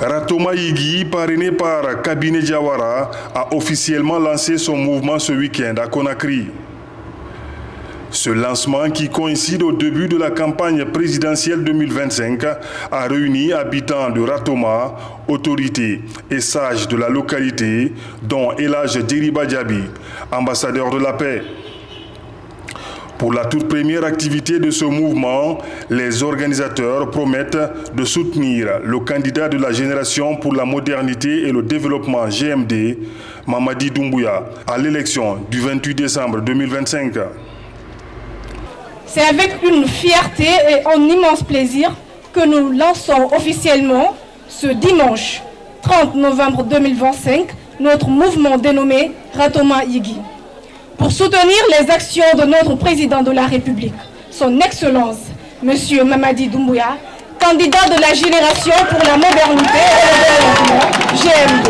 Ratoma Yigi, parrainé par Cabinet Diawara, a officiellement lancé son mouvement ce week-end à Conakry. Ce lancement, qui coïncide au début de la campagne présidentielle 2025, a réuni habitants de Ratoma, autorités et sages de la localité, dont Elhadj Diriba Diaby, ambassadeur de la paix. Pour la toute première activité de ce mouvement, les organisateurs promettent de soutenir le candidat de la Génération pour la modernité et le développement GMD, Mamadi Doumbouya, à l'élection du 28 décembre 2025. C'est avec une fierté et un immense plaisir que nous lançons officiellement ce dimanche 30 novembre 2025 notre mouvement dénommé Ratoma Yigi. Pour soutenir les actions de notre président de la République, son Excellence, M. Mamadi Doumbouya, candidat de la Génération pour la modernité et le développement, GMD.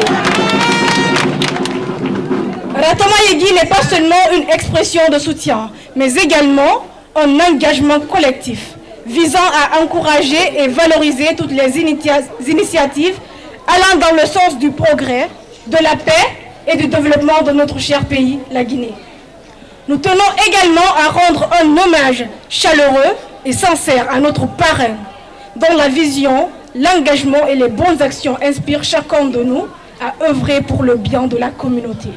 Ratoma Yigi n'est pas seulement une expression de soutien, mais également un engagement collectif visant à encourager et valoriser toutes les initiatives allant dans le sens du progrès, de la paix et du développement de notre cher pays, la Guinée. Nous tenons également à rendre un hommage chaleureux et sincère à notre parrain, dont la vision, l'engagement et les bonnes actions inspirent chacun de nous à œuvrer pour le bien de la communauté.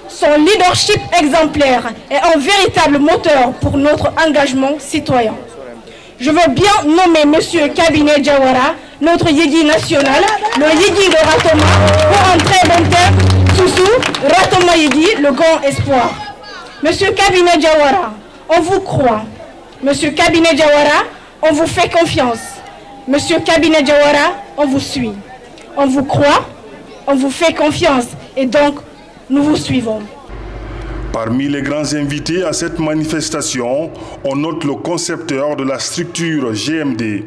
Son leadership exemplaire est un véritable moteur pour notre engagement citoyen. Je veux bien nommer M. Cabinet Diawara, notre Yigi national, le Yigi de Ratoma, pour un très bon terme, Soussou, Ratoma Yigi, le grand espoir. Monsieur Cabinet Diawara, on vous croit. Monsieur Cabinet Diawara, on vous fait confiance. Monsieur Cabinet Diawara, on vous suit. On vous croit, on vous fait confiance et donc nous vous suivons. Parmi les grands invités à cette manifestation, on note le concepteur de la structure GMD.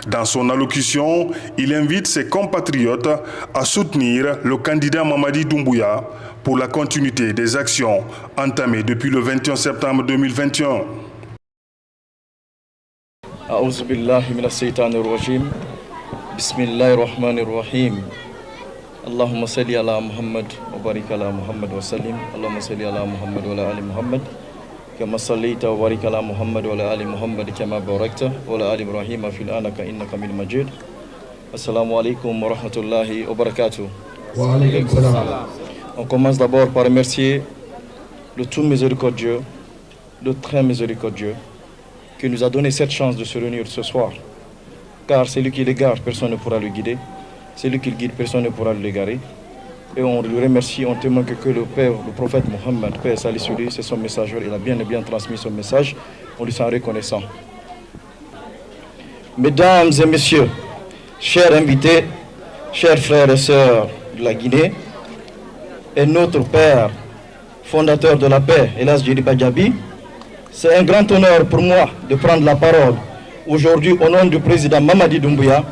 Dans son allocution, il invite ses compatriotes à soutenir le candidat Mamadi Doumbouya pour la continuité des actions entamées depuis le 21 septembre 2021. A'oudhu billahi minash shaitanir rajim. Bismillahir rahmanir rahim. Allahumma salli ala Muhammad wa barik ala Muhammad wa sallim. Allahumma salli ala Muhammad wa ala ali Muhammad. Kama sallaita wa barik ala Muhammad wa ala ali Muhammad kama barakta wa ala ali Ibrahim fil anaka innaka hamidum majid. Assalamu alaikum wa rahmatullahi wa barakatuh. Wa alaykum salam. On commence d'abord par remercier le tout miséricordieux, le très miséricordieux, qui nous a donné cette chance de se réunir ce soir. Car c'est lui qui l'égare, personne ne pourra le guider. C'est lui qui le guide, personne ne pourra l'égarer. Et on le remercie, on témoigne que le Père, le prophète Mohammed, paix et salut sur lui, c'est son messageur, il a bien transmis son message, on lui sent reconnaissant. Mesdames et messieurs, chers invités, chers frères et sœurs de la Guinée, et notre Père, fondateur de la paix, Elhadj Diriba Diaby, c'est un grand honneur pour moi de prendre la parole aujourd'hui au nom du président Mamadi Doumbouya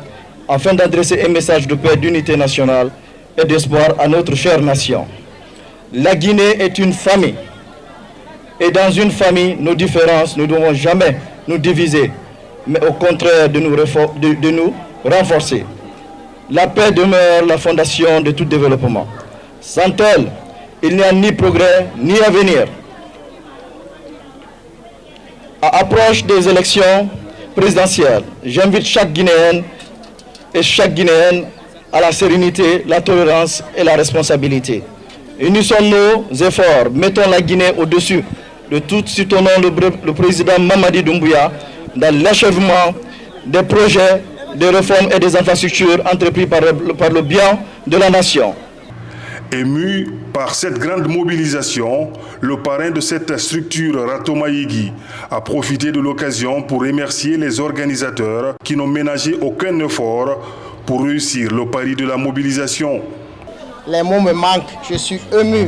afin d'adresser un message de paix, d'unité nationale et d'espoir à notre chère nation. La Guinée est une famille. Et dans une famille, nos différences ne devront jamais nous diviser, mais au contraire de nous renforcer. La paix demeure la fondation de tout développement. Sans elle, il n'y a ni progrès ni avenir. À approche des élections présidentielles, j'invite chaque Guinéenne et chaque Guinéenne à la sérénité, la tolérance et la responsabilité. Unissons nos efforts, mettons la Guinée au-dessus de tout, soutenons le président Mamadi Doumbouya dans l'achèvement des projets, des réformes et des infrastructures entrepris par le bien de la nation. Ému par cette grande mobilisation, le parrain de cette structure, Ratoma Yigi, a profité de l'occasion pour remercier les organisateurs qui n'ont ménagé aucun effort pour réussir le pari de la mobilisation. Les mots me manquent, je suis ému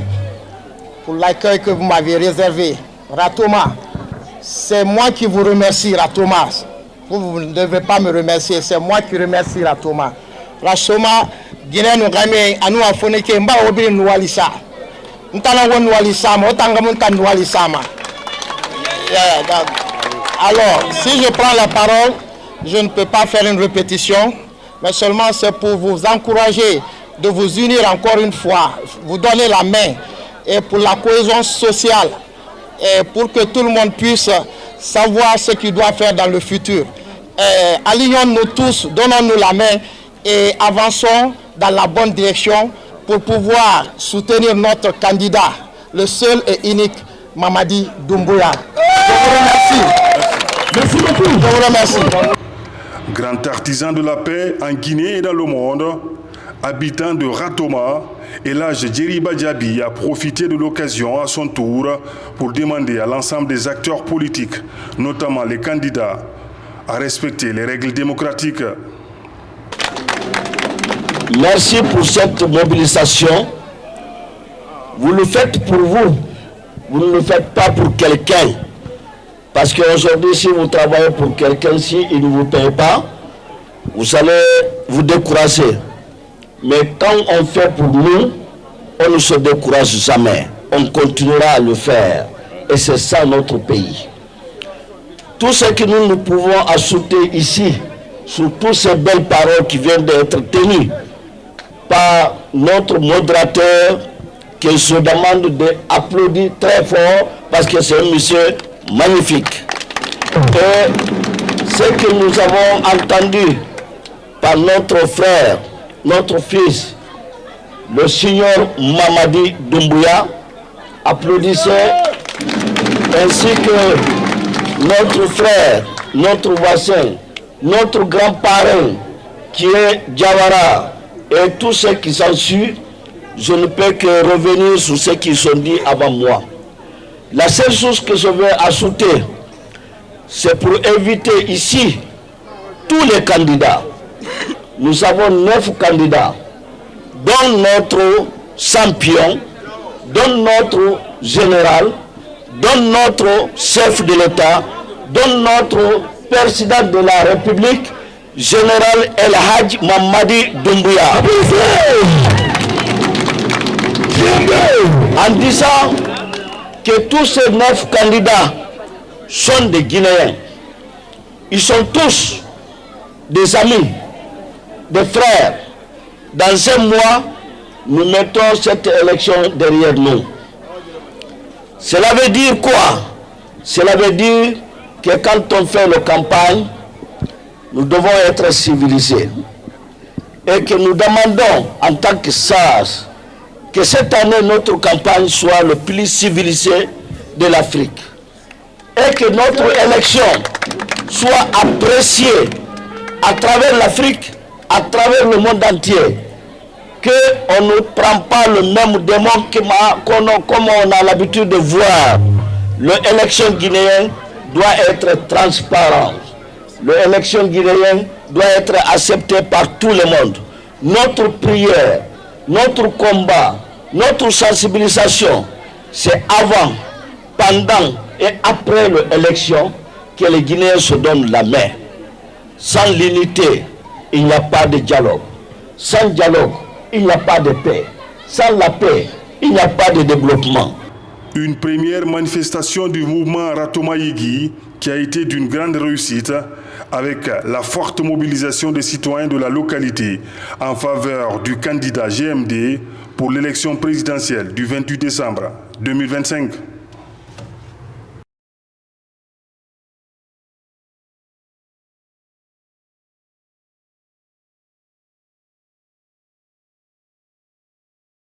pour l'accueil que vous m'avez réservé. Ratoma, c'est moi qui vous remercie, Ratoma. Vous ne devez pas me remercier, c'est moi qui remercie Ratoma. Ratoma, Guinée nous gagne, à nous à Foneke, mba obi noualisa. Ntana won noualisa, otanga monta noualisa ma. Alors, si je prends la parole, je ne peux pas faire une répétition. mais seulement c'est pour vous encourager de vous unir encore une fois, vous donner la main et pour la cohésion sociale et pour que tout le monde puisse savoir ce qu'il doit faire dans le futur. Alignons-nous tous, donnons-nous la main et avançons dans la bonne direction pour pouvoir soutenir notre candidat, le seul et unique Mamadi Doumbouya. Je vous remercie. Merci beaucoup. Je vous remercie. Grand artisan de la paix en Guinée et dans le monde, habitant de Ratoma, Elhadji Djeriba Diaby a profité de l'occasion à son tour pour demander à l'ensemble des acteurs politiques, notamment les candidats, à respecter les règles démocratiques. Merci pour cette mobilisation. Vous le faites pour vous. Vous ne le faites pas pour quelqu'un. Parce qu'aujourd'hui, si vous travaillez pour quelqu'un, s'il ne vous paye pas, vous allez vous décourager. Mais quand on fait pour nous, on ne se décourage jamais. On continuera à le faire. Et c'est ça notre pays. Tout ce que nous pouvons ajouter ici, sur toutes ces belles paroles qui viennent d'être tenues par notre modérateur, qui se demande d'applaudir très fort parce que c'est un monsieur magnifique. Et ce que nous avons entendu par notre frère, notre fils, le Seigneur Mamadi Doumbouya, applaudissez, ainsi que notre frère, notre voisin, notre grand-parent qui est Diawara et tous ceux qui s'en suivent. Je ne peux que revenir sur ce qu'ils sont dit avant moi. La seule chose que je veux ajouter, c'est pour inviter ici tous les candidats. Nous avons 9 candidats, dont notre champion, dont notre général, dont notre chef de l'État, dont notre président de la République, général Elhadji Mamadi Doumbouya. En disant que tous ces 9 candidats sont des Guinéens. Ils sont tous des amis, des frères. Dans un mois, nous mettons cette élection derrière nous. Cela veut dire quoi? Cela veut dire que quand on fait la campagne, nous devons être civilisés. Et que nous demandons en tant que sages que cette année, notre campagne soit le plus civilisée de l'Afrique. Et que notre élection soit appréciée à travers l'Afrique, à travers le monde entier. Qu'on ne prend pas le même démon comme on a l'habitude de voir. L'élection guinéenne doit être transparente. L'élection guinéenne doit être acceptée par tout le monde. Notre prière, notre combat, notre sensibilisation, c'est avant, pendant et après l'élection que les Guinéens se donnent la main. Sans l'unité, il n'y a pas de dialogue. Sans dialogue, il n'y a pas de paix. Sans la paix, il n'y a pas de développement. Une première manifestation du mouvement Ratoma Yigui qui a été d'une grande réussite avec la forte mobilisation des citoyens de la localité en faveur du candidat GMD pour l'élection présidentielle du 28 décembre 2025.